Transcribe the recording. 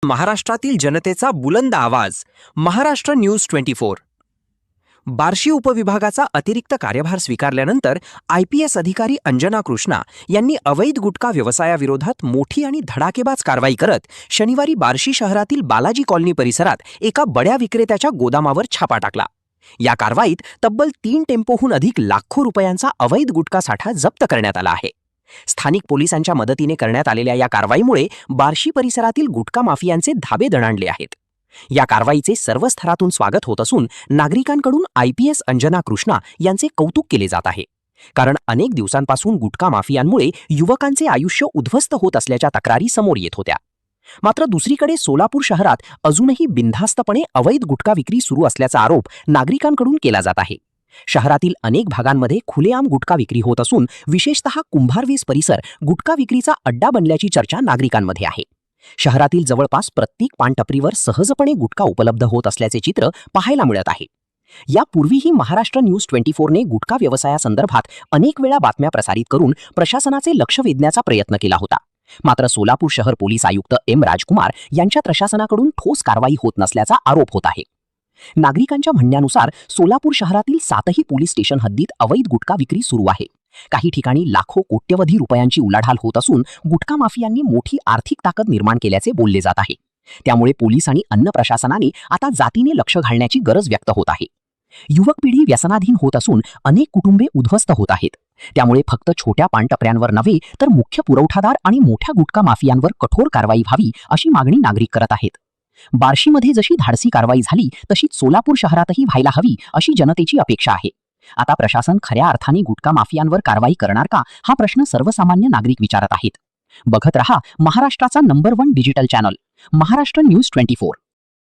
महाराष्ट्रातील जनतेचा बुलंद आवाज. महाराष्ट्र न्यूज 24. बार्शी उपविभागाचा अतिरिक्त कार्यभार स्वीकारल्यानंतर IPS अधिकारी अंजना कृष्णा यांनी अवैध गुटखा व्यवसायाविरोधात मोठी आणि धडाकेबाज कारवाई करत शनिवारी बार्शी शहरातील बालाजी कॉलनी परिसरात एका बड्या विक्रेत्याच्या गोदामावर छापा टाकला. या कारवाईत तब्बल 3 टेम्पोहून अधिक लाखो रुपयांचा अवैध गुटखा साठा जप्त करण्यात आला आहे. स्थानिक पोलिसांच्या मदतीने करण्यात आलेल्या या कारवाईमुळे बार्शी परिसरातील गुटखा माफियांचे धाबे दणाणले आहेत. या कारवाईचे सर्व स्तरातून स्वागत होत असून नागरिकांकडून IPS अंजना कृष्णा यांचे कौतुक केले जात आहे. कारण अनेक दिवसांपासून गुटखा माफियांमुळे युवकांचे आयुष्य उद्ध्वस्त होत असल्याच्या तक्रारी समोर येत होत्या. मात्र दुसरीकडे सोलापूर शहरात अजूनही बिनधास्तपणे अवैध गुटखा विक्री सुरू असल्याचा आरोप नागरिकांकडून केला जात आहे. शहरातील अनेक भागांमध्ये खुलेआम गुटखा विक्री होत असून विशेषतः कुंभारवेस परिसर गुटखा विक्रीचा अड्डा बनल्याची चर्चा नागरिकांमध्ये आहे. शहरातील जवळपास प्रत्येक पानटपरीवर सहजपणे गुटखा उपलब्ध होत असल्याचे चित्र पाहायला मिळत आहे. यापूर्वीही महाराष्ट्र न्यूज 24 ने गुटखा व्यवसायासंदर्भात अनेक वेळा बातम्या प्रसारित करून प्रशासनाचे लक्ष वेधण्याचा प्रयत्न केला होता. मात्र सोलापूर शहर पोलीस आयुक्त M राजकुमार यांच्या प्रशासनाकडून ठोस कारवाई होत नसल्याचा आरोप होत आहे. नागरिकांच्या म्हणण्यानुसार सोलापूर शहरातील 7ही पोलीस स्टेशन हद्दीत अवैध गुटखा विक्री सुरू आहे. काही ठिकाणी लाखो कोट्यवधी रुपयांची उलाढाल होत असून गुटखा माफियांनी मोठी आर्थिक ताकद निर्माण केल्याचे बोलले जात आहे. त्यामुळे पोलीस आणि अन्न प्रशासनाने आता जातीने लक्ष घालण्याची गरज व्यक्त होत आहे. युवक पिढी व्यसनाधीन होत असून अनेक कुटुंबे उद्ध्वस्त होत आहेत. त्यामुळे फक्त छोट्या पानटपऱ्यांवर नव्हे तर मुख्य पुरवठादार आणि मोठ्या गुटखा माफियांवर कठोर कारवाई व्हावी अशी मागणी नागरिक करत आहेत. बार्शीमध्ये जशी धाडसी कारवाई झाली तशीच सोलापूर शहरातही व्हायला हवी अशी जनतेची अपेक्षा आहे. आता प्रशासन खऱ्या अर्थाने गुटखा माफियांवर कारवाई करणार का हा प्रश्न सर्वसामान्य नागरिक विचारत आहेत. बघत रहा महाराष्ट्राचा number 1 digital channel Maharashtra news 24.